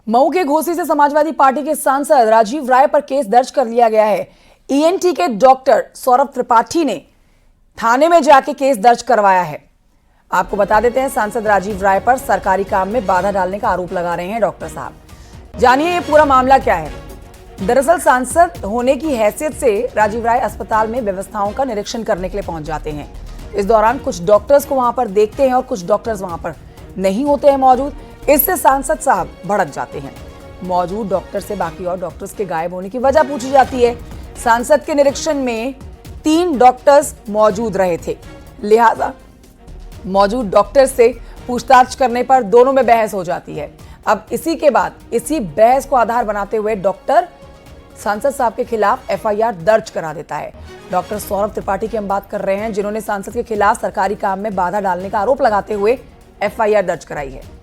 मऊ के घोसी से समाजवादी पार्टी के सांसद राजीव राय पर केस दर्ज कर लिया गया है। ईएनटी के डॉक्टर सौरभ त्रिपाठी ने थाने में जाके केस दर्ज करवाया है। आपको बता देते हैं, सांसद राजीव राय पर सरकारी काम में बाधा डालने का आरोप लगा रहे हैं डॉक्टर साहब। जानिए ये पूरा मामला क्या है। दरअसल सांसद होने की हैसियत से राजीव राय अस्पताल में व्यवस्थाओं का निरीक्षण करने के लिए पहुंच जाते हैं। इस दौरान कुछ डॉक्टर्स को वहां पर देखते हैं और कुछ डॉक्टर्स वहां पर नहीं होते हैं मौजूद। इससे सांसद साहब भड़क जाते हैं। मौजूद डॉक्टर से बाकी और डॉक्टर्स के गायब होने की वजह पूछी जाती है। सांसद के निरीक्षण में 3 डॉक्टर्स मौजूद रहे थे, लिहाजा मौजूद डॉक्टर से पूछताछ करने पर दोनों में बहस हो जाती है। अब इसी के बाद इसी बहस को आधार बनाते हुए डॉक्टर सांसद साहब के खिलाफ एफआईआर दर्ज करा देता है। डॉक्टर सौरभ त्रिपाठी की हम बात कर रहे हैं, जिन्होंने सांसद के खिलाफ सरकारी काम में बाधा डालने का आरोप लगाते हुए एफआईआर दर्ज कराई है।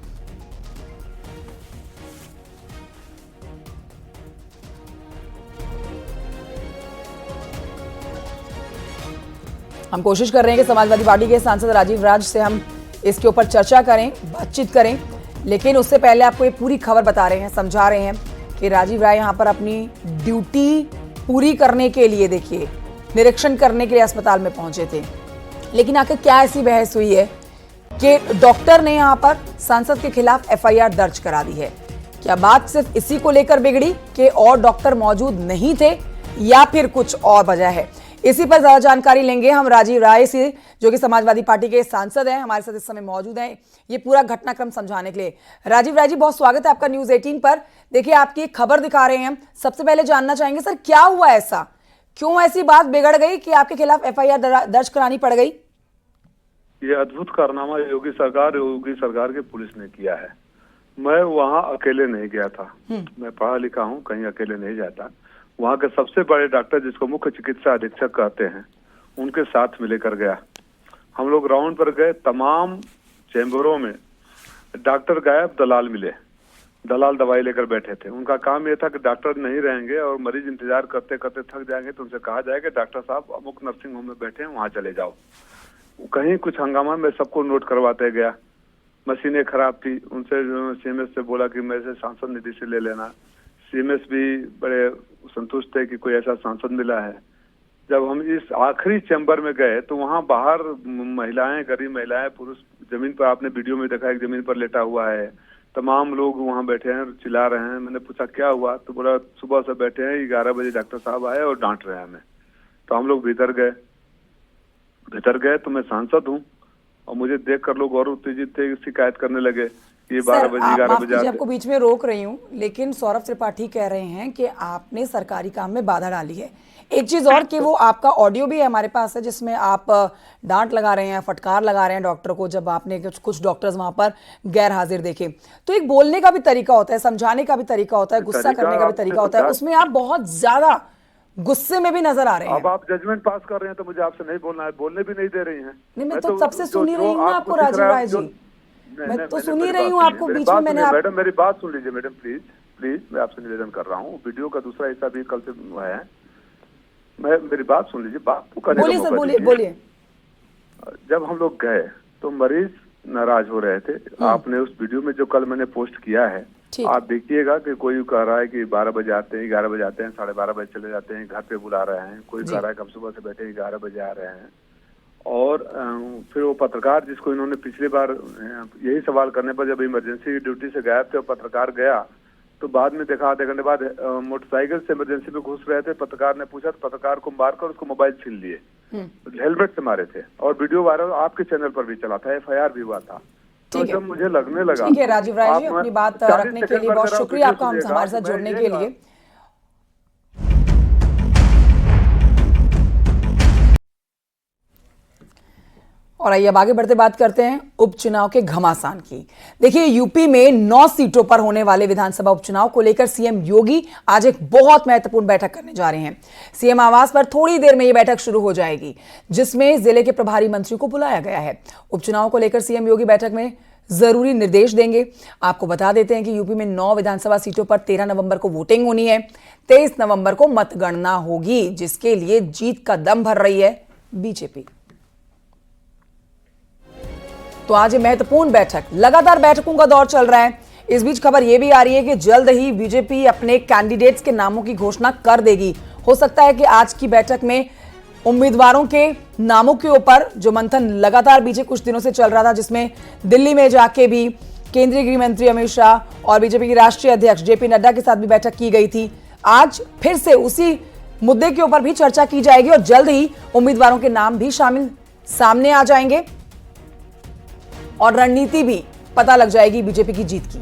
हम कोशिश कर रहे हैं कि समाजवादी पार्टी के सांसद राजीव राज से हम इसके ऊपर चर्चा करें, बातचीत करें, लेकिन उससे पहले आपको ये पूरी खबर बता रहे हैं, समझा रहे हैं कि राजीव राय यहां पर अपनी ड्यूटी पूरी करने के लिए, देखिए, निरीक्षण करने के लिए अस्पताल में पहुंचे थे। लेकिन आखिर क्या ऐसी बहस हुई है कि डॉक्टर ने यहां पर सांसद के खिलाफ एफआईआर दर्ज करा दी है? क्या बात सिर्फ इसी को लेकर बिगड़ी कि और डॉक्टर मौजूद नहीं थे, या फिर कुछ और वजह है? इसी पर ज्यादा जानकारी लेंगे हम राजीव राय से, जो कि समाजवादी पार्टी के सांसद हैं, हमारे साथ इस समय मौजूद हैं ये पूरा घटनाक्रम समझाने के लिए। राजीव राय जी, बहुत स्वागत है आपका न्यूज़ 18 पर। देखिए, आपकी एक खबर दिखा रहे हैं हम। सबसे पहले जानना चाहेंगे सर, क्या हुआ ऐसा, क्यों ऐसी बात बिगड़ गई कि आपके खिलाफ एफआईआर दर्ज करानी पड़ गई? ये अद्भुत कारनामा योगी सरकार के पुलिस ने किया है। मैं वहाँ अकेले नहीं गया था, मैं पढ़ा लिखा हूँ, कहीं अकेले नहीं जाता। वहाँ के सबसे बड़े डॉक्टर, जिसको मुख्य चिकित्सा अधीक्षक कहते हैं, उनके साथ में लेकर गया। हम लोग राउंड पर गए, तमाम चैम्बरों में डॉक्टर गायब, दलाल मिले। दलाल दवाई लेकर बैठे थे। उनका काम यह था कि डॉक्टर नहीं रहेंगे और मरीज इंतजार करते करते थक जाएंगे तो उनसे कहा जाएगा डॉक्टर साहब अमुक नर्सिंग होम में बैठे हैं, वहाँ चले जाओ। कहीं कुछ हंगामा में सबको नोट करवाते गया। मशीनें खराब थी, उनसे सीएमएस से बोला कि मेरे से सांसद निधि से ले लेना। सीएमएस भी बड़े संतुष्ट थे कि कोई ऐसा सांसद मिला है। जब हम इस आखिरी चैम्बर में गए तो वहाँ बाहर महिलाएं, गरीब महिलाएं, पुरुष, जमीन पर, आपने वीडियो में देखा, एक जमीन पर लेटा हुआ है। तमाम लोग वहाँ बैठे हैं, चिल्ला रहे हैं। मैंने पूछा क्या हुआ, तो बोला सुबह से बैठे हैं, 11 बजे डॉक्टर साहब आए और डांट रहे हैं हमें। तो हम लोग भीतर गए तो मैं सांसद हूँ और मुझे देखकर लोग और उत्तेजित थे, शिकायत करने लगे। ये 12 बजे 11 बजे। आपको बीच में रोक रही हूँ, लेकिन सौरभ त्रिपाठी कह रहे हैं कि आपने सरकारी काम में बाधा डाली है। एक चीज और कि वो आपका ऑडियो भी हमारे पास है, जिसमें आप डांट लगा रहे हैं, फटकार लगा रहे हैं डॉक्टर को, जब आपने कुछ डॉक्टर्स वहां पर गैर हाजिर देखे। तो एक बोलने का भी तरीका होता है, समझाने का भी तरीका होता है, गुस्सा करने का भी तरीका होता है। उसमें आप बहुत ज्यादा गुस्से में भी नजर आ रहे हैं। अब आप जजमेंट पास कर रहे हैं तो मुझे आपसे नहीं बोलना है, बोलने भी नहीं दे रही हैं। नहीं, मैं तो सबसे सुन ही रही हूँ आपको राजीव राय जी, मैं तो सुन ही रही हूँ आपको। बीच में मैंने मैडम मेरी बात सुन लीजिए मैडम, प्लीज मैं आपसे निवेदन कर रहा हूँ। वीडियो का दूसरा हिस्सा भी कल से है, मेरी बात सुन लीजिए। बात तो करने बोलिए सर, बोलिए। जब हम लोग गए तो मरीज नाराज हो रहे थे। आपने उस वीडियो में जो कल मैंने पोस्ट किया है, आप देखिएगा कि कोई कह रहा है कि 12 बजे आते हैं, 11 बजे आते हैं, 12:30 बजे चले जाते हैं, घर पे बुला रहे हैं। कोई कह रहा है कि हम सुबह से बैठे 11 बजे आ रहे हैं। और फिर वो पत्रकार, जिसको इन्होंने पिछली बार यही सवाल करने पर जब इमरजेंसी की ड्यूटी से गायब थे और पत्रकार गया, तो बाद में देखा आधे घंटे बाद मोटरसाइकिल से इमरजेंसी में घुस रहे थे। पत्रकार ने पूछा तो पत्रकार को मारकर उसको मोबाइल छीन लिए, हेलमेट से मारे थे। और वीडियो वायरल आपके चैनल पर भी चला था, एफआईआर भी हुआ था। तो जब मुझे लगने लगा, ठीक है राजीव राय जी, अपनी बात रखने के लिए बहुत शुक्रिया आपका हमारे साथ जुड़ने के लिए। और आइए अब आगे बढ़ते बात करते हैं उपचुनाव के घमासान की। देखिए, यूपी में 9 सीटों पर होने वाले विधानसभा उपचुनाव को लेकर सीएम योगी आज एक बहुत महत्वपूर्ण बैठक करने जा रहे हैं। सीएम आवास पर थोड़ी देर में यह बैठक शुरू हो जाएगी, जिसमें जिले के प्रभारी मंत्री को बुलाया गया है। उपचुनाव को लेकर सीएम योगी बैठक में जरूरी निर्देश देंगे। आपको बता देते हैं कि यूपी में 9 विधानसभा सीटों पर 13 नवंबर को वोटिंग होनी है, 23 नवंबर को मतगणना होगी, जिसके लिए जीत का दम भर रही है बीजेपी। तो आज ये महत्वपूर्ण बैठक, लगातार बैठकों का दौर चल रहा है। इस बीच खबर यह भी आ रही है कि जल्द ही बीजेपी अपने कैंडिडेट्स के नामों की घोषणा कर देगी। हो सकता है कि आज की बैठक में उम्मीदवारों के नामों के ऊपर जो मंथन लगातार बीते कुछ दिनों से चल रहा था, जिसमें दिल्ली में जाके भी केंद्रीय गृह मंत्री अमित शाह और बीजेपी के राष्ट्रीय अध्यक्ष जेपी नड्डा के साथ भी बैठक की गई थी, आज फिर से उसी मुद्दे के ऊपर भी चर्चा की जाएगी और जल्द ही उम्मीदवारों के नाम भी सामने आ जाएंगे और रणनीति भी पता लग जाएगी बीजेपी की जीत की।